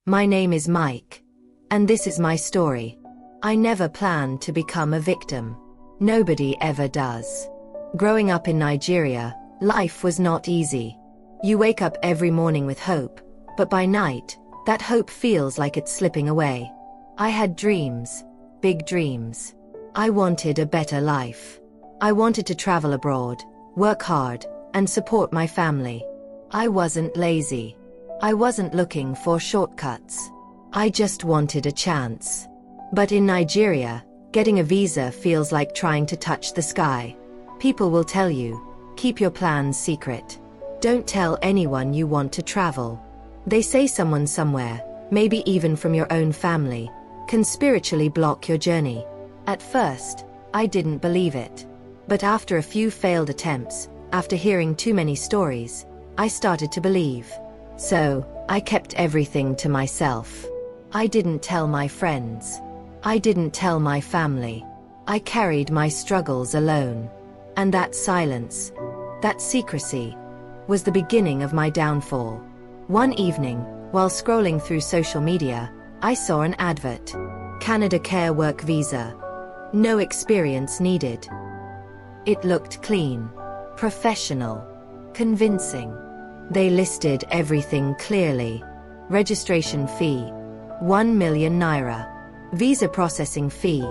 My name is Mike, and this is my story. I never planned to become a victim. Nobody ever does. Growing up in Nigeria, life was not easy. You wake up every morning with hope, but by night, that hope feels like it's slipping away. I had dreams, big dreams. I wanted a better life. I wanted to travel abroad, work hard, and support my family. I wasn't lazy. I wasn't looking for shortcuts. I just wanted a chance. But in Nigeria, getting a visa feels like trying to touch the sky. People will tell you, keep your plans secret. Don't tell anyone you want to travel. They say someone somewhere, maybe even from your own family, can spiritually block your journey. At first, I didn't believe it. But after a few failed attempts, after hearing too many stories, I started to believe. So, I kept everything to myself. I didn't tell my friends. I didn't tell my family. I carried my struggles alone. And that silence, that secrecy, was the beginning of my downfall. One evening, while scrolling through social media, I saw an advert. Canada Care Work Visa. No experience needed. It looked clean, professional, convincing. They listed everything clearly. Registration fee, 1 million naira. Visa processing fee,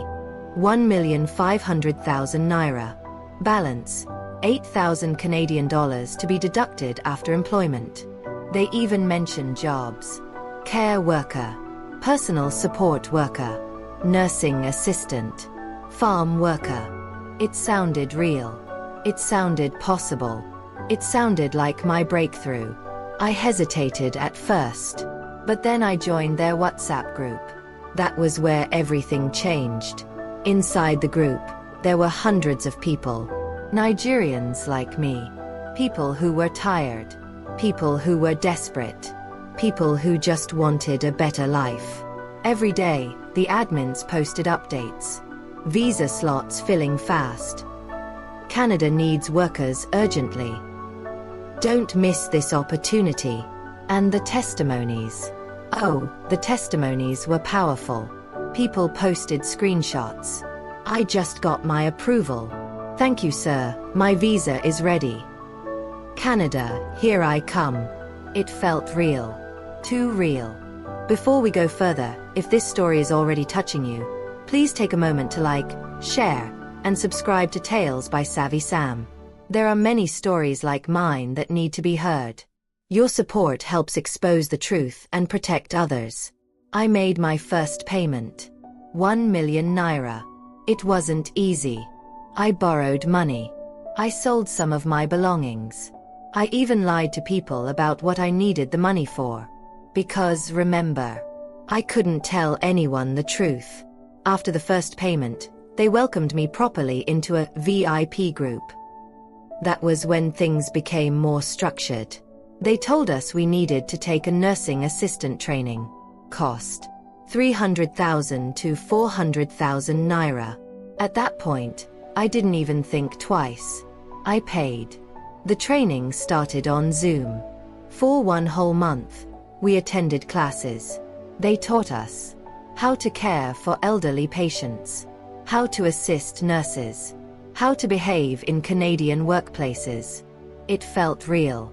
1,500,000 naira. Balance, 8,000 Canadian dollars to be deducted after employment. They even mentioned jobs. Care worker, personal support worker, nursing assistant, farm worker. It sounded real. It sounded possible. It sounded like my breakthrough. I hesitated at first, but then I joined their WhatsApp group. That was where everything changed. Inside the group, there were hundreds of people. Nigerians like me. People who were tired. People who were desperate. People who just wanted a better life. Every day, the admins posted updates. Visa slots filling fast. Canada needs workers urgently. Don't miss this opportunity. And the testimonies. Oh, the testimonies were powerful. People posted screenshots. I just got my approval. Thank you, sir. My visa is ready. Canada, here I come. It felt real. Too real. Before we go further, if this story is already touching you, please take a moment to like, share, and subscribe to Tales by Savvy Sam. There are many stories like mine that need to be heard. Your support helps expose the truth and protect others. I made my first payment. 1 million naira. It wasn't easy. I borrowed money. I sold some of my belongings. I even lied to people about what I needed the money for. Because remember, I couldn't tell anyone the truth. After the first payment, they welcomed me properly into a VIP group. That was when things became more structured. They told us we needed to take a nursing assistant training. Cost 300,000 to 400,000 naira. At that point, I didn't even think twice. I paid. The training started on Zoom. For 1 whole month, we attended classes. They taught us how to care for elderly patients, how to assist nurses, how to behave in Canadian workplaces. It felt real.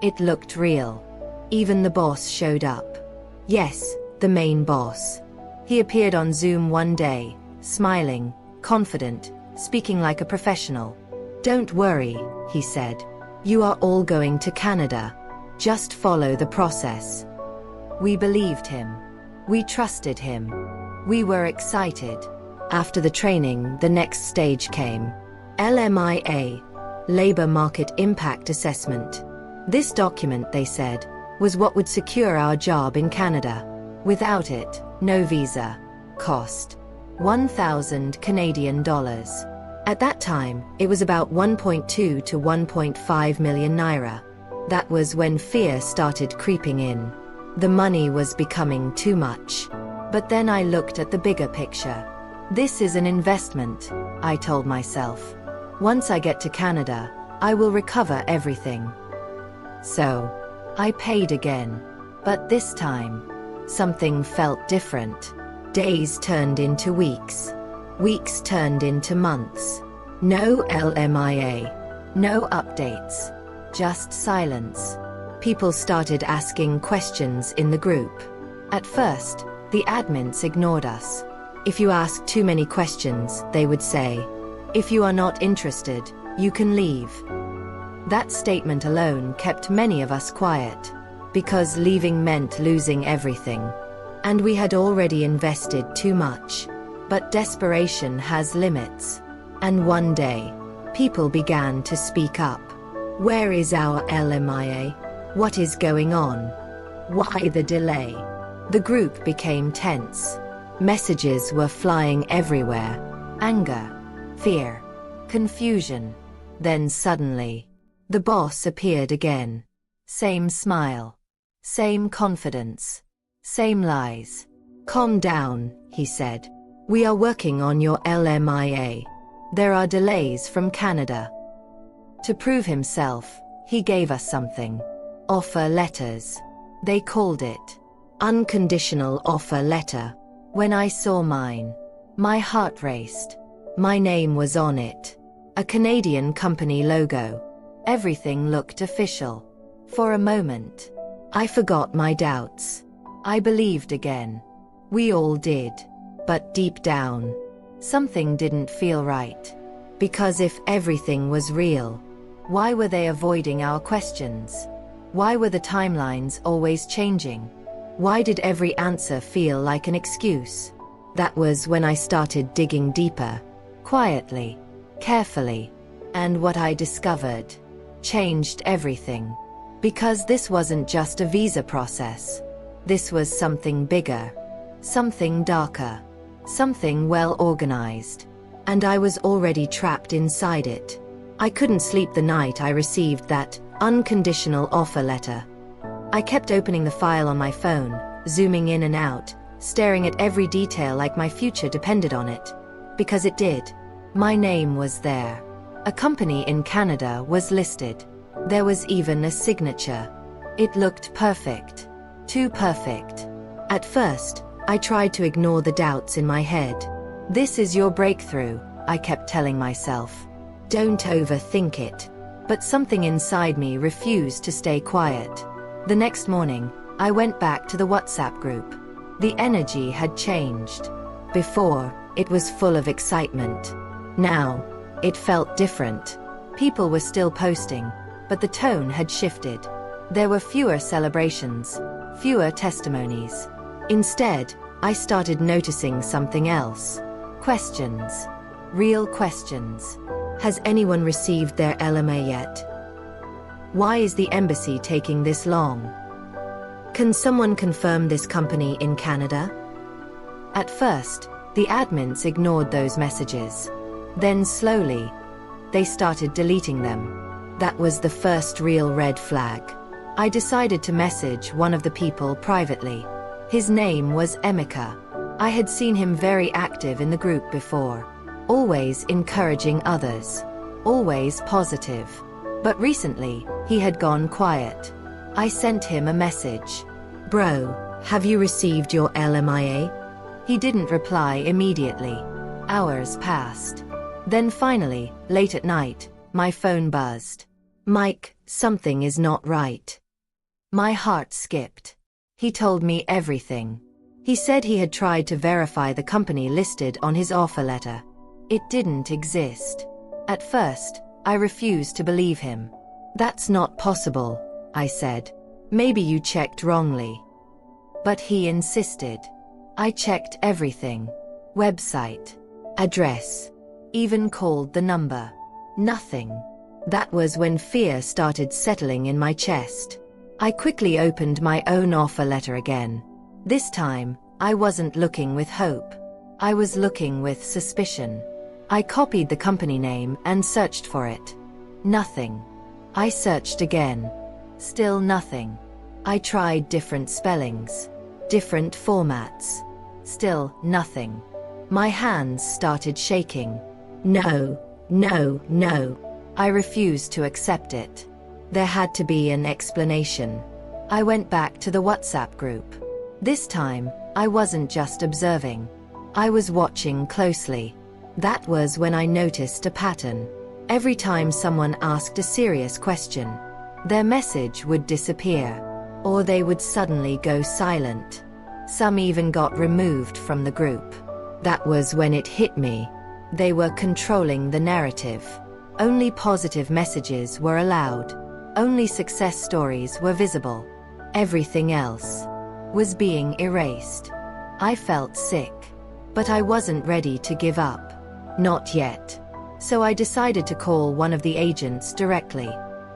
It looked real. Even the boss showed up. Yes, the main boss. He appeared on Zoom one day, smiling, confident, speaking like a professional. Don't worry, he said. You are all going to Canada. Just follow the process. We believed him. We trusted him. We were excited. After the training, the next stage came. LMIA, Labor Market Impact Assessment. This document, they said, was what would secure our job in Canada. Without it, no visa. Cost 1,000 Canadian dollars. At that time, it was about 1.2 to 1.5 million naira. That was when fear started creeping in. The money was becoming too much. But then I looked at the bigger picture. This is an investment, I told myself. Once I get to Canada, I will recover everything. So, I paid again. But this time, Something felt different. Days turned into weeks. Weeks turned into months. No LMIA. No updates. Just silence. People started asking questions in the group. At first, the admins ignored us. If you ask too many questions, they would say, "If you are not interested, you can leave." That statement alone kept many of us quiet, because leaving meant losing everything. And we had already invested too much. But desperation has limits. And one day, people began to speak up. Where is our LMIA? What is going on? Why the delay? The group became tense. Messages were flying everywhere. Anger, fear, confusion. Then suddenly, the boss appeared again. Same smile. Same confidence. Same lies. "Calm down," he said. "We are working on your LMIA. There are delays from Canada." To prove himself, he gave us something. Offer letters. They called it unconditional offer letter. When I saw mine, my heart raced. My name was on it. A Canadian company logo. Everything looked official. For a moment, I forgot my doubts. I believed again. We all did. But deep down, something didn't feel right. Because if everything was real, why were they avoiding our questions? Why were the timelines always changing? Why did every answer feel like an excuse? That was when I started digging deeper. Quietly. Carefully. And what I discovered changed everything. Because this wasn't just a visa process. This was something bigger. Something darker. Something well organized. And I was already trapped inside it. I couldn't sleep the night I received that unconditional offer letter. I kept opening the file on my phone, zooming in and out, staring at every detail like my future depended on it. Because it did. My name was there. A company in Canada was listed. There was even a signature. It looked perfect. Too perfect. At first, I tried to ignore the doubts in my head. This is your breakthrough, I kept telling myself. Don't overthink it. But something inside me refused to stay quiet. The next morning, I went back to the WhatsApp group. The energy had changed. Before, it was full of excitement. Now, it felt different. People were still posting, but the tone had shifted. There were fewer celebrations, fewer testimonies. Instead, I started noticing something else. Questions. Real questions. Has anyone received their LMA yet? Why is the embassy taking this long? Can someone confirm this company in Canada? At first, the admins ignored those messages. Then slowly, they started deleting them. That was the first real red flag. I decided to message one of the people privately. His name was Emeka. I had seen him very active in the group before. Always encouraging others. Always positive. But recently, he had gone quiet. I sent him a message. "Bro, have you received your LMIA?" He didn't reply immediately. Hours passed. Then finally, late at night, my phone buzzed. "Mike, something is not right." My heart skipped. He told me everything. He said he had tried to verify the company listed on his offer letter. It didn't exist. At first, I refused to believe him. "That's not possible," I said. "Maybe you checked wrongly." But he insisted. I checked everything. Website. Address. Even called the number. Nothing. That was when fear started settling in my chest. I quickly opened my own offer letter again. This time, I wasn't looking with hope. I was looking with suspicion. I copied the company name and searched for it. Nothing. I searched again. Still nothing. I tried different spellings. Different formats. Still nothing. My hands started shaking. No, no, no. I refused to accept it. There had to be an explanation. I went back to the WhatsApp group. This time, I wasn't just observing. I was watching closely. That was when I noticed a pattern. Every time someone asked a serious question, their message would disappear, or they would suddenly go silent. Some even got removed from the group. That was when it hit me. They were controlling the narrative. Only positive messages were allowed. Only success stories were visible. Everything else was being erased. I felt sick. But I wasn't ready to give up. Not yet. So I decided to call one of the agents directly.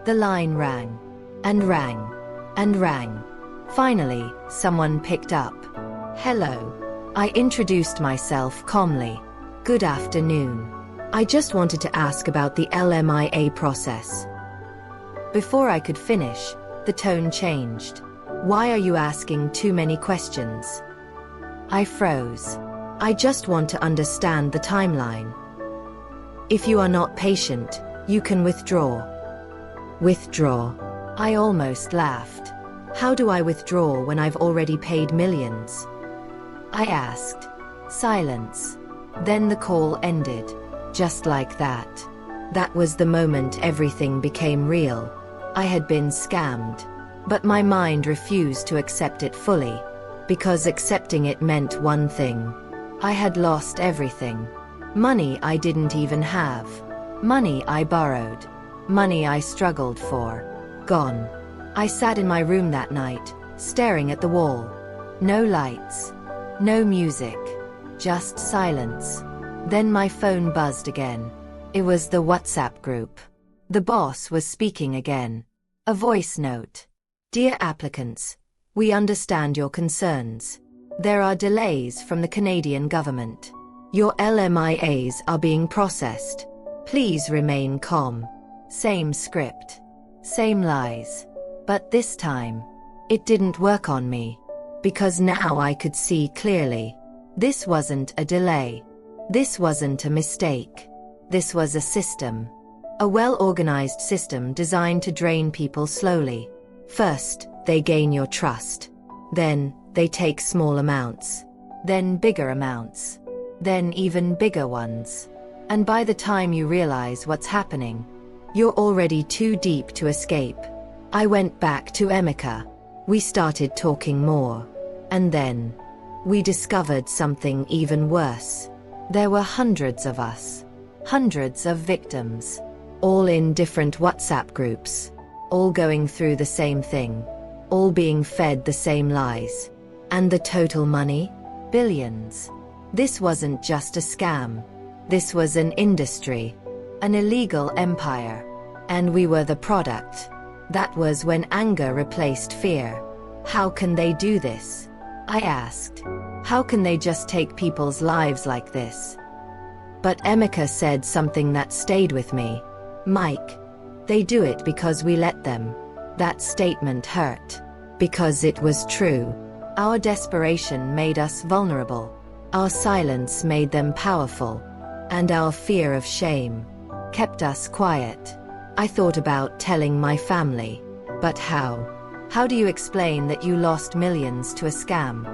The line rang. And rang. And rang. Finally, someone picked up. Hello. I introduced myself calmly. Good afternoon. I just wanted to ask about the LMIA process. Before I could finish, the tone changed. Why are you asking too many questions? I froze. I just want to understand the timeline. If you are not patient, you can withdraw. Withdraw. I almost laughed. How do I withdraw when I've already paid millions? I asked. Silence. Then the call ended. Just like that. That was the moment everything became real. I had been scammed. But my mind refused to accept it fully. Because accepting it meant one thing. I had lost everything. Money I didn't even have. Money I borrowed. Money I struggled for. Gone. I sat in my room that night, staring at the wall. No lights. No music. Just silence. Then my phone buzzed again. It was the WhatsApp group. The boss was speaking again. A voice note. Dear applicants, we understand your concerns. There are delays from the Canadian government. Your LMIAs are being processed. Please remain calm. Same script. Same lies. But this time, it didn't work on me. Because now I could see clearly. This wasn't a delay. This wasn't a mistake. This was a system. A well-organized system designed to drain people slowly. First, they gain your trust. Then, they take small amounts. Then bigger amounts. Then even bigger ones. And by the time you realize what's happening, you're already too deep to escape. I went back to Emeka. We started talking more. And then, we discovered something even worse. There were hundreds of us. Hundreds of victims. All in different WhatsApp groups. All going through the same thing. All being fed the same lies. And the total money? Billions. This wasn't just a scam. This was an industry. An illegal empire. And we were the product. That was when anger replaced fear. How can they do this? I asked. How can they just take people's lives like this? But Emeka said something that stayed with me. Mike. They do it because we let them. That statement hurt. Because it was true. Our desperation made us vulnerable. Our silence made them powerful. And our fear of shame kept us quiet. I thought about telling my family. But how? How do you explain that you lost millions to a scam?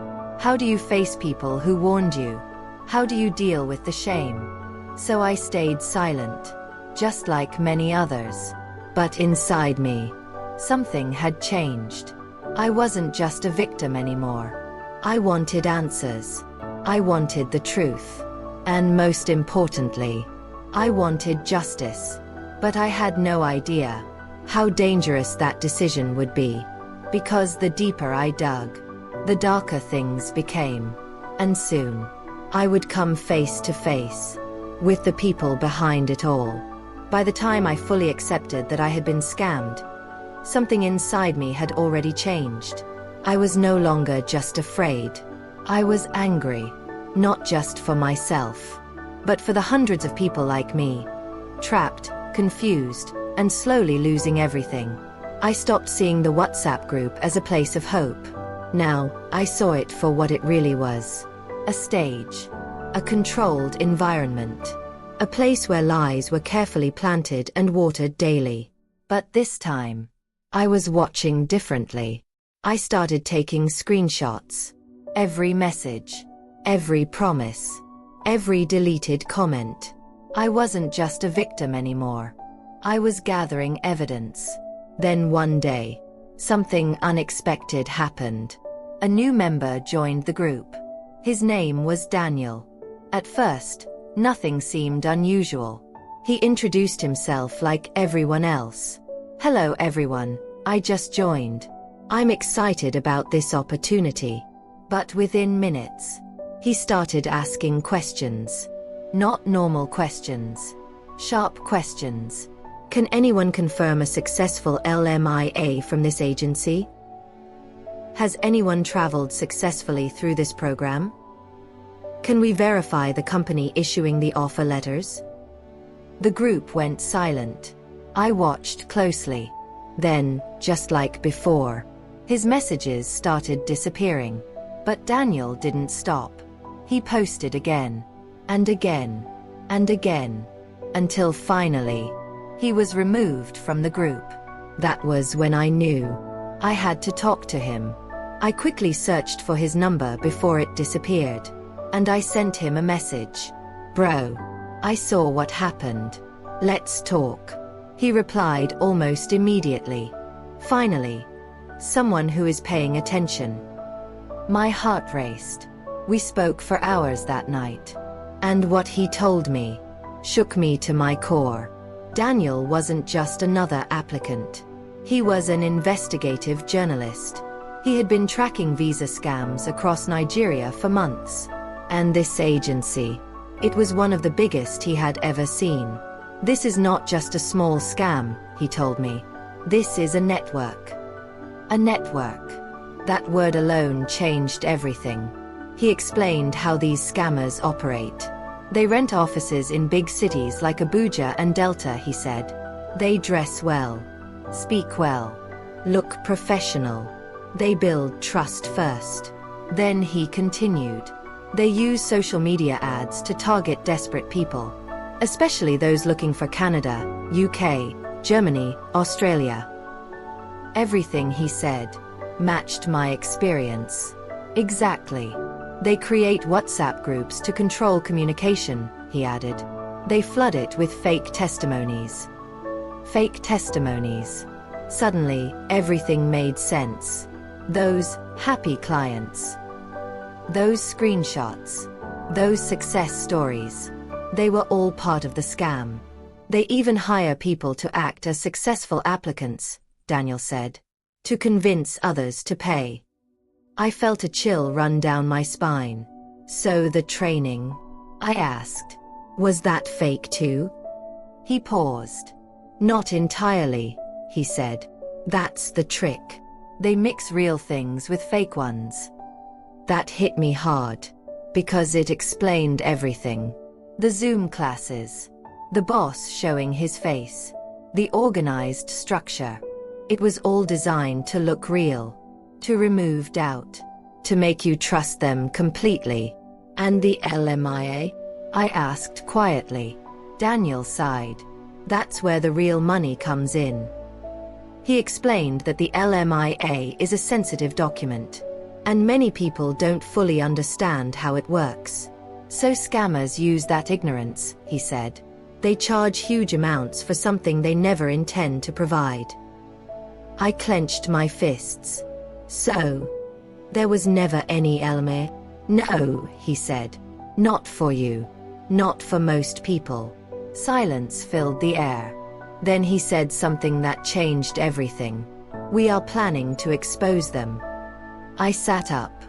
How do you face people who warned you? How do you deal with the shame? So I stayed silent. Just like many others. But inside me, something had changed. I wasn't just a victim anymore. I wanted answers. I wanted the truth. And most importantly, I wanted justice. But I had no idea how dangerous that decision would be. Because the deeper I dug, the darker things became. And soon, I would come face to face with the people behind it all. By the time I fully accepted that I had been scammed, something inside me had already changed. I was no longer just afraid. I was angry. Not just for myself, but for the hundreds of people like me. Trapped, confused, and slowly losing everything. I stopped seeing the WhatsApp group as a place of hope. Now, I saw it for what it really was. A stage. A controlled environment. A place where lies were carefully planted and watered daily. But this time, I was watching differently. I started taking screenshots. Every message. Every promise. Every deleted comment. I wasn't just a victim anymore. I was gathering evidence. Then one day, something unexpected happened. A new member joined the group. His name was Daniel. At first, nothing seemed unusual. He introduced himself like everyone else. "Hello everyone, I just joined. I'm excited about this opportunity." But within minutes, he started asking questions. Not normal questions. Sharp questions. "Can anyone confirm a successful LMIA from this agency? Has anyone traveled successfully through this program? Can we verify the company issuing the offer letters?" The group went silent. I watched closely. Then, just like before, his messages started disappearing. But Daniel didn't stop. He posted again, and again, and again, until finally, he was removed from the group. That was when I knew I had to talk to him. I quickly searched for his number before it disappeared, and I sent him a message. "Bro, I saw what happened. Let's talk." He replied almost immediately. Finally, someone who is paying attention. My heart raced. We spoke for hours that night. And what he told me shook me to my core. Daniel wasn't just another applicant. He was an investigative journalist. He had been tracking visa scams across Nigeria for months. And this agency, it was one of the biggest he had ever seen. "This is not just a small scam," he told me. "This is a network." A network. That word alone changed everything. He explained how these scammers operate. They rent offices in big cities like Abuja and Delta, he said. They dress well, speak well, look professional. They build trust first. Then he continued. They use social media ads to target desperate people, especially those looking for Canada, UK, Germany, Australia. Everything he said matched my experience. Exactly. They create WhatsApp groups to control communication, he added. They flood it with fake testimonies. Fake testimonies. Suddenly, everything made sense. Those happy clients. Those screenshots. Those success stories. They were all part of the scam. They even hire people to act as successful applicants, Daniel said, to convince others to pay. I felt a chill run down my spine. "So the training?" I asked. "Was that fake too?" He paused. "Not entirely," he said. "That's the trick. They mix real things with fake ones." That hit me hard, because it explained everything. The Zoom classes. The boss showing his face. The organized structure. It was all designed to look real. To remove doubt. To make you trust them completely. "And the LMIA?" I asked quietly. Daniel sighed. "That's where the real money comes in." He explained that the LMIA is a sensitive document, and many people don't fully understand how it works. So scammers use that ignorance, he said. They charge huge amounts for something they never intend to provide. I clenched my fists. "So, there was never any LMIA?" "No," he said. "Not for you. Not for most people." Silence filled the air. Then he said something that changed everything. "We are planning to expose them." I sat up.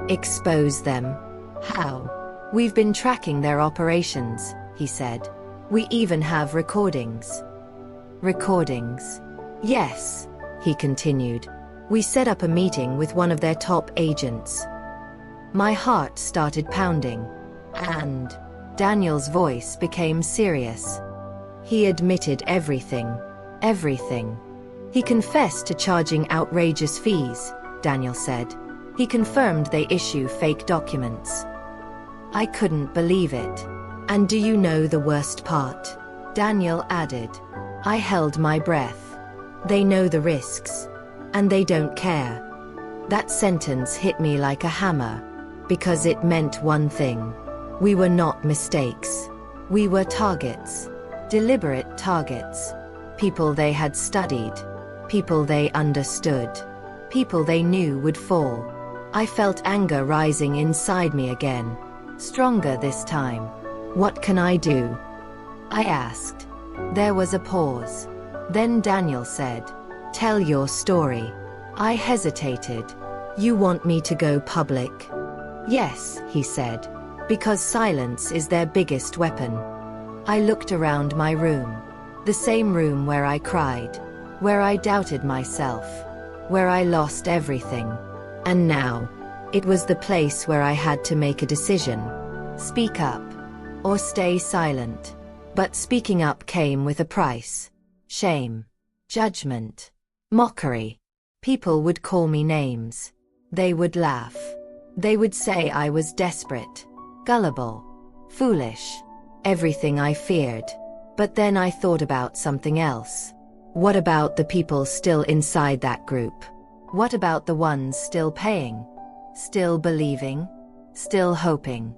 "Expose them? How?" "We've been tracking their operations," he said. "We even have recordings." "Recordings?" "Yes," he continued. "We set up a meeting with one of their top agents." My heart started pounding. And Daniel's voice became serious. He admitted everything. Everything. He confessed to charging outrageous fees, Daniel said. He confirmed they issue fake documents. I couldn't believe it. "And do you know the worst part?" Daniel added. I held my breath. "They know the risks. And they don't care." That sentence hit me like a hammer. because it meant one thing. We were not mistakes. We were targets. Deliberate targets. People they had studied. People they understood. People they knew would fall. I felt anger rising inside me again. Stronger this time. What can I do? I asked. There was a pause. Then Daniel said, "Tell your story." I hesitated. "You want me to go public?" "Yes," he said, "because silence is their biggest weapon." I looked around my room. The same room where I cried, where I doubted myself, where I lost everything. And now, it was the place where I had to make a decision. Speak up, or stay silent. But speaking up came with a price. Shame, judgment, mockery. People would call me names. They would laugh. They would say I was desperate, gullible, foolish, everything I feared. But then I thought about something else. What about the people still inside that group? What about the ones still paying? Still believing? Still hoping?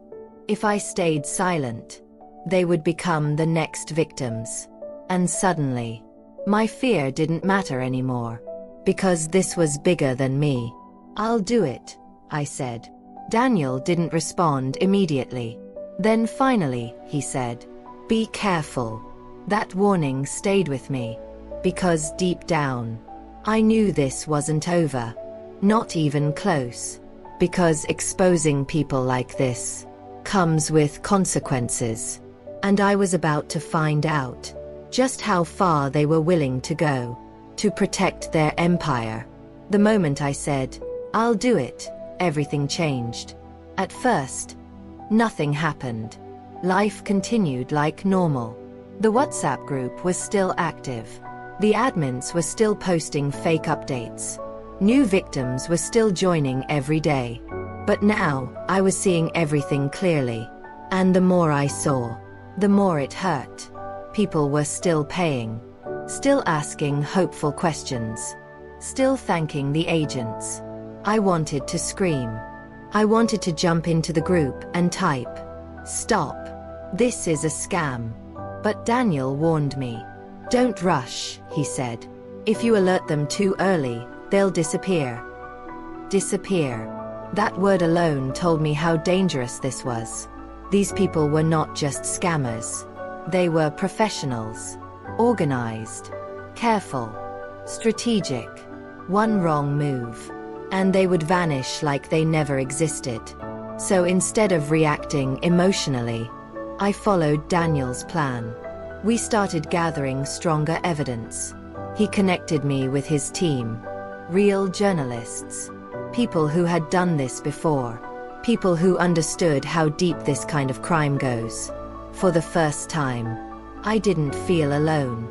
If I stayed silent, they would become the next victims. And suddenly, my fear didn't matter anymore. Because this was bigger than me. "I'll do it," I said. Daniel didn't respond immediately. Then finally, he said, "Be careful." That warning stayed with me. Because deep down, I knew this wasn't over. Not even close. Because exposing people like this comes with consequences. And I was about to find out just how far they were willing to go to protect their empire. The moment I said, "I'll do it," everything changed. At first, nothing happened. Life continued like normal. The WhatsApp group was still active. The admins were still posting fake updates. New victims were still joining every day. But now, I was seeing everything clearly. And the more I saw, the more it hurt. People were still paying. Still asking hopeful questions. Still thanking the agents. I wanted to scream. I wanted to jump into the group and type, "Stop. This is a scam." But Daniel warned me. "Don't rush," he said. "If you alert them too early, they'll disappear." Disappear. That word alone told me how dangerous this was. These people were not just scammers. They were professionals. Organized. Careful. Strategic. One wrong move, and they would vanish like they never existed. So instead of reacting emotionally, I followed Daniel's plan. We started gathering stronger evidence. He connected me with his team. Real journalists. People who had done this before. People who understood how deep this kind of crime goes. For the first time, I didn't feel alone.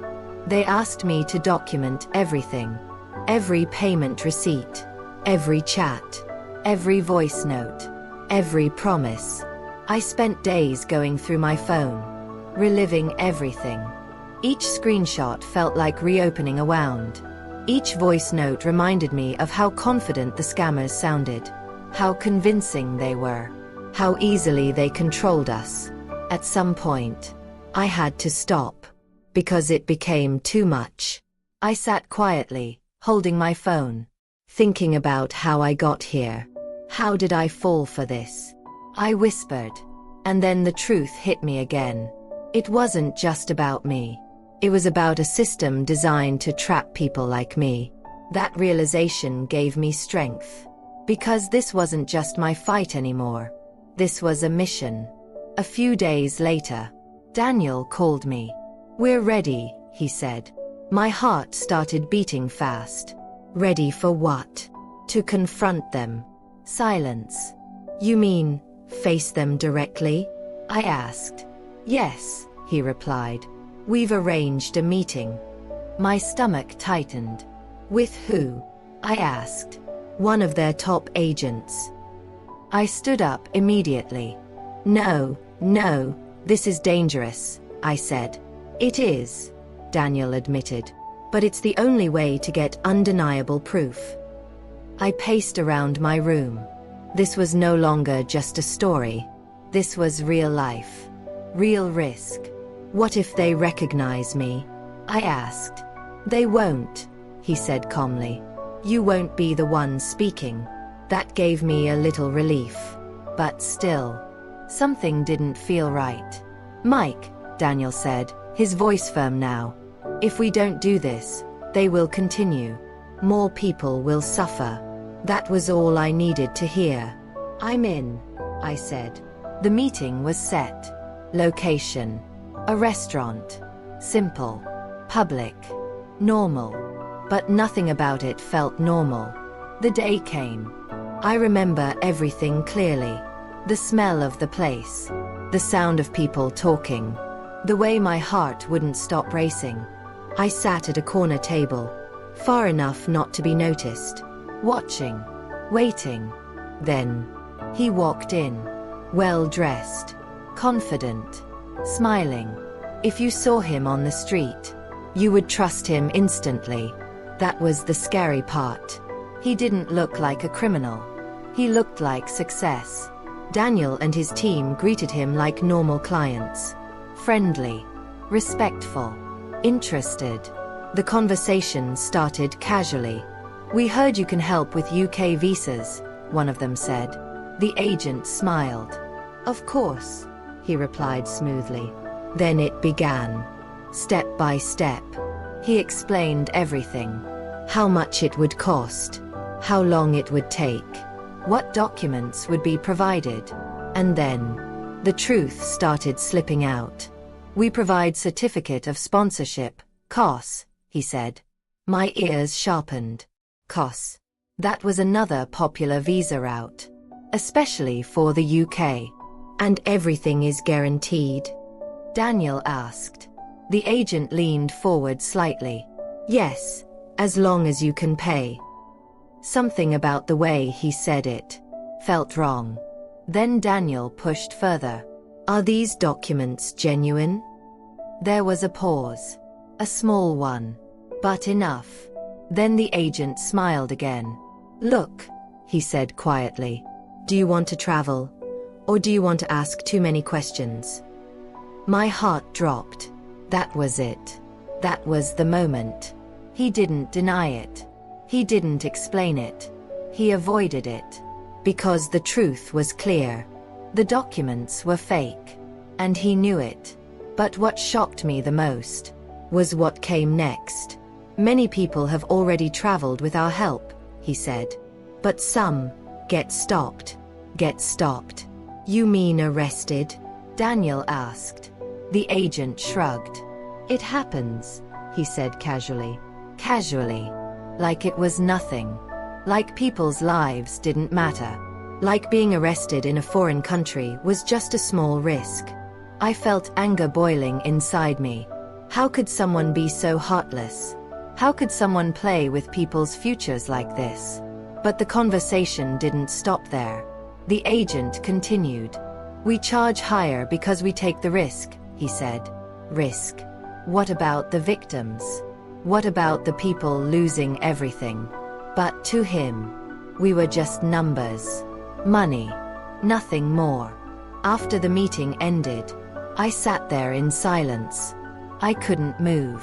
They asked me to document everything. Every payment receipt. Every chat. Every voice note. Every promise. I spent days going through my phone, reliving everything. Each screenshot felt like reopening a wound. Each voice note reminded me of how confident the scammers sounded, how convincing they were, how easily they controlled us. At some point, I had to stop, because it became too much. I sat quietly, holding my phone, thinking about how I got here. How did I fall for this? I whispered. And then the truth hit me again. It wasn't just about me. It was about a system designed to trap people like me. That realization gave me strength. Because this wasn't just my fight anymore. This was a mission. A few days later, Daniel called me. "We're ready," he said. My heart started beating fast. Ready for what? To confront them. Silence. "You mean, face them directly?" I asked. "Yes," he replied. "We've arranged a meeting." My stomach tightened. "With who?" I asked. "One of their top agents." I stood up immediately. No, this is dangerous," I said. "It is," Daniel admitted. "But it's the only way to get undeniable proof." I paced around my room. This was no longer just a story. This was real life. Real risk. What if they recognize me? I asked. They won't, he said calmly. You won't be the one speaking. That gave me a little relief. But still, something didn't feel right. Mike, Daniel said, his voice firm now. If we don't do this, they will continue. More people will suffer. That was all I needed to hear. I'm in, I said. The meeting was set. Location. A restaurant. Simple. Public. Normal. But nothing about it felt normal. The day came. I remember everything clearly. The smell of the place. The sound of people talking. The way my heart wouldn't stop racing. I sat at a corner table, far enough not to be noticed, watching, waiting. Then, he walked in, well-dressed, confident, smiling. If you saw him on the street, you would trust him instantly. That was the scary part. He didn't look like a criminal. He looked like success. Daniel and his team greeted him like normal clients. Friendly, respectful, interested. The conversation started casually. We heard you can help with UK visas, one of them said. The agent smiled. Of course, he replied smoothly. Then it began. Step by step. He explained everything. How much it would cost. How long it would take. What documents would be provided. And then, the truth started slipping out. We provide certificate of sponsorship, COS, he said. My ears sharpened. COS. That was another popular visa route. Especially for the UK. And everything is guaranteed? Daniel asked. The agent leaned forward slightly. Yes, as long as you can pay. Something about the way he said it felt wrong. Then Daniel pushed further. Are these documents genuine? There was a pause. A small one. But enough. Then the agent smiled again. Look, he said quietly. Do you want to travel? Or do you want to ask too many questions? My heart dropped. That was it. That was the moment. He didn't deny it. He didn't explain it. He avoided it. Because the truth was clear. The documents were fake. And he knew it. But what shocked me the most was what came next. Many people have already traveled with our help, he said. But some get stopped. Get stopped. You mean arrested? Daniel asked. The agent shrugged. It happens, he said casually. Casually. Like it was nothing. Like people's lives didn't matter. Like being arrested in a foreign country was just a small risk. I felt anger boiling inside me. How could someone be so heartless? How could someone play with people's futures like this? But the conversation didn't stop there. The agent continued. We charge higher because we take the risk, he said. Risk. What about the victims? What about the people losing everything? But to him, we were just numbers. Money. Nothing more. After the meeting ended, I sat there in silence. I couldn't move.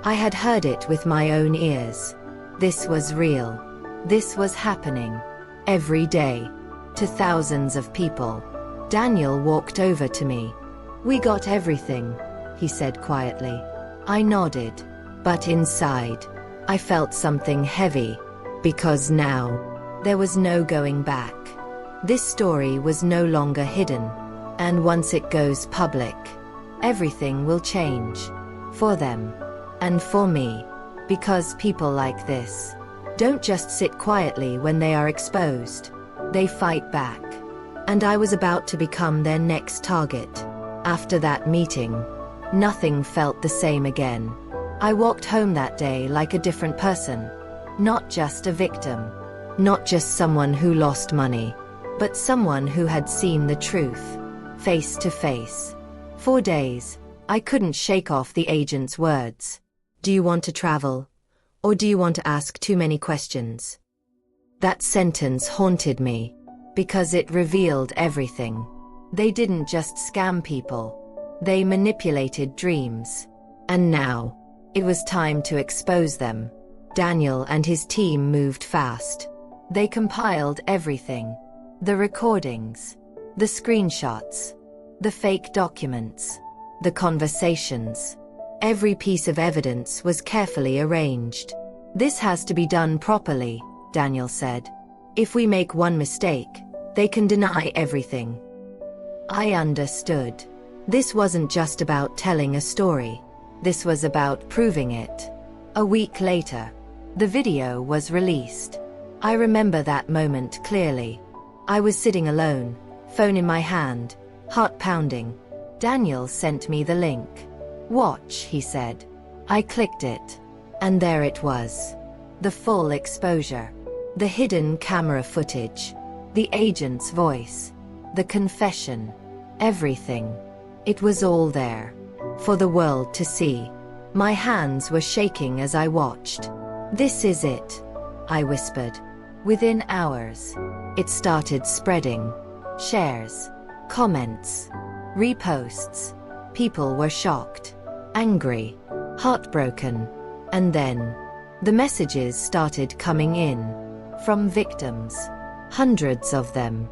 I had heard it with my own ears. This was real. This was happening. Every day. To thousands of people. Daniel walked over to me. We got everything, he said quietly. I nodded. But inside, I felt something heavy. Because now, there was no going back. This story was no longer hidden. And once it goes public, everything will change. For them. And for me. Because people like this don't just sit quietly when they are exposed. They fight back. And I was about to become their next target. After that meeting, nothing felt the same again. I walked home that day like a different person. Not just a victim. Not just someone who lost money. But someone who had seen the truth. Face to face. For days, I couldn't shake off the agent's words. Do you want to travel? Or do you want to ask too many questions? That sentence haunted me. because it revealed everything. They didn't just scam people. They manipulated dreams. And now, it was time to expose them. Daniel and his team moved fast. They compiled everything. The recordings, the screenshots, the fake documents, the conversations. Every piece of evidence was carefully arranged. "This has to be done properly," Daniel said. "If we make one mistake, they can deny everything." I understood. This wasn't just about telling a story. This was about proving it. A week later, the video was released. I remember that moment clearly. I was sitting alone, phone in my hand, heart pounding. Daniel sent me the link. "Watch," he said. I clicked it. And there it was. The full exposure. The hidden camera footage. The agent's voice. The confession. Everything. It was all there. For the world to see. My hands were shaking as I watched. "This is it," I whispered. Within hours, it started spreading. Shares. Comments. Reposts. People were shocked. Angry. Heartbroken. And then, the messages started coming in. From victims. Hundreds of them.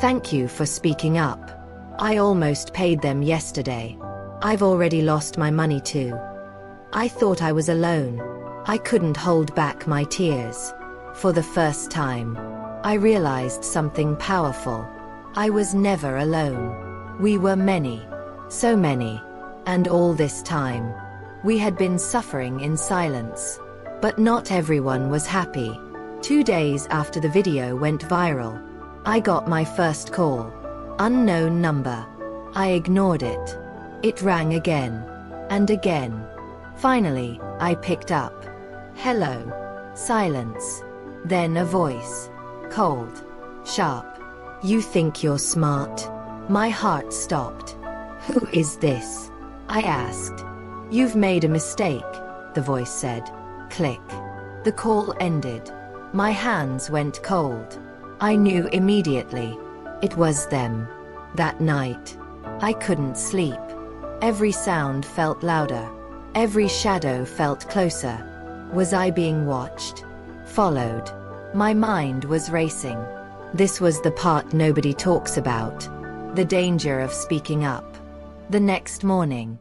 "Thank you for speaking up. I almost paid them yesterday. I've already lost my money too." I thought I was alone. I couldn't hold back my tears. For the first time, I realized something powerful. I was never alone. We were many. So many. And all this time, we had been suffering in silence. But not everyone was happy. 2 days after the video went viral, I got my first call. Unknown number. I ignored it. It rang again. And again. Finally, I picked up. "Hello." Silence. Then a voice. Cold. Sharp. "You think you're smart?" My heart stopped. "Who is this?" I asked. "You've made a mistake," the voice said. Click. The call ended. My hands went cold. I knew immediately. It was them. That night, I couldn't sleep. Every sound felt louder. Every shadow felt closer. Was I being watched? Followed? My mind was racing. This was the part nobody talks about. The danger of speaking up. The next morning,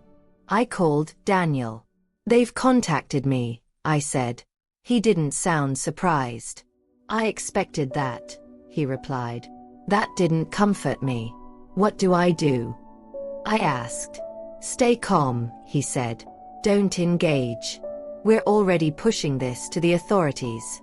I called Daniel. "They've contacted me," I said. He didn't sound surprised. "I expected that," he replied. That didn't comfort me. "What do I do?" I asked. "Stay calm," he said. "Don't engage. We're already pushing this to the authorities."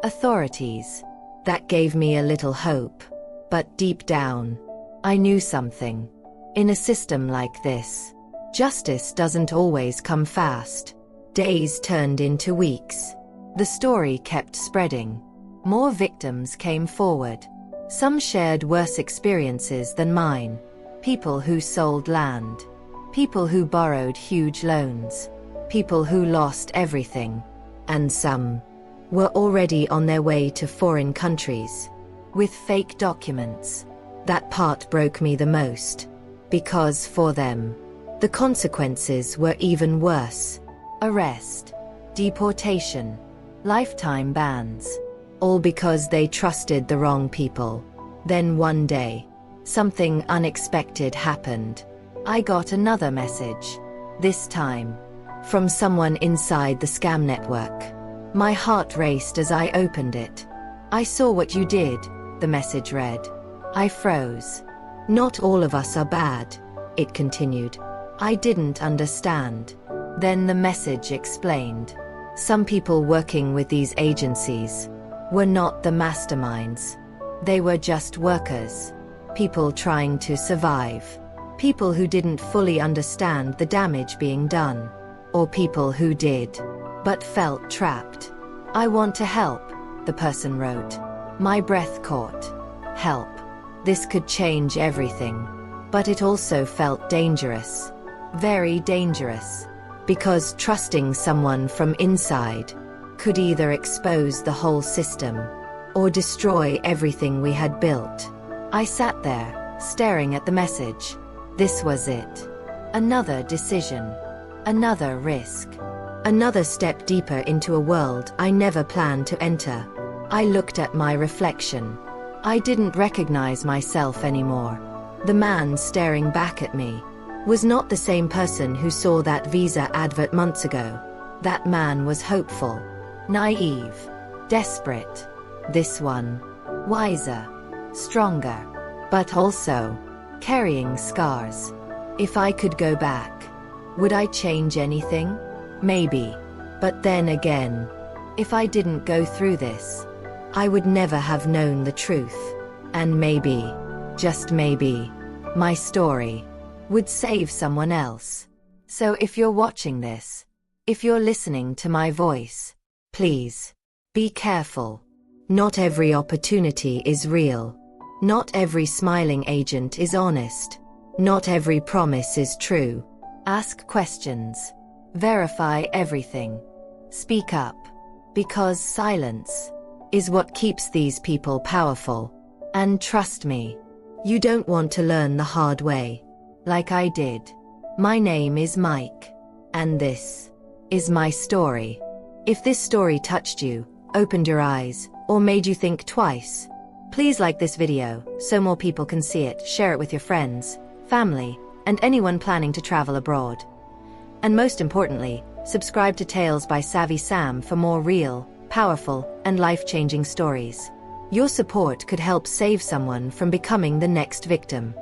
Authorities. That gave me a little hope. But deep down, I knew something. In a system like this, justice doesn't always come fast. Days turned into weeks. The story kept spreading. More victims came forward. Some shared worse experiences than mine. People who sold land. People who borrowed huge loans. People who lost everything. And some were already on their way to foreign countries. With fake documents. That part broke me the most. Because for them, the consequences were even worse. Arrest. Deportation. Lifetime bans. All because they trusted the wrong people. Then one day, something unexpected happened. I got another message. This time, from someone inside the scam network. My heart raced as I opened it. "I saw what you did," the message read. I froze. "Not all of us are bad," it continued. I didn't understand. Then the message explained. Some people working with these agencies were not the masterminds. They were just workers. People trying to survive. People who didn't fully understand the damage being done. Or people who did, but felt trapped. "I want to help," the person wrote. My breath caught. Help. This could change everything. But it also felt dangerous. Very dangerous. Because trusting someone from inside could either expose the whole system or destroy everything we had built. I sat there, staring at the message. This was it. Another decision. Another risk. Another step deeper into a world I never planned to enter. I looked at my reflection. I didn't recognize myself anymore. The man staring back at me was not the same person who saw that visa advert months ago. That man was hopeful, naive, desperate. This one, wiser, stronger, but also carrying scars. If I could go back, would I change anything? Maybe. But then again, if I didn't go through this, I would never have known the truth. And maybe, just maybe, my story would save someone else. So if you're watching this, if you're listening to my voice, please, be careful. Not every opportunity is real. Not every smiling agent is honest. Not every promise is true. Ask questions. Verify everything. Speak up. Because silence is what keeps these people powerful. And trust me, you don't want to learn the hard way, like I did. My name is Mike, and this is my story. If this story touched you, opened your eyes, or made you think twice, please like this video so more people can see it, share it with your friends, family, and anyone planning to travel abroad. And most importantly, subscribe to Tales by Savvy Sam for more real, powerful, and life-changing stories. Your support could help save someone from becoming the next victim.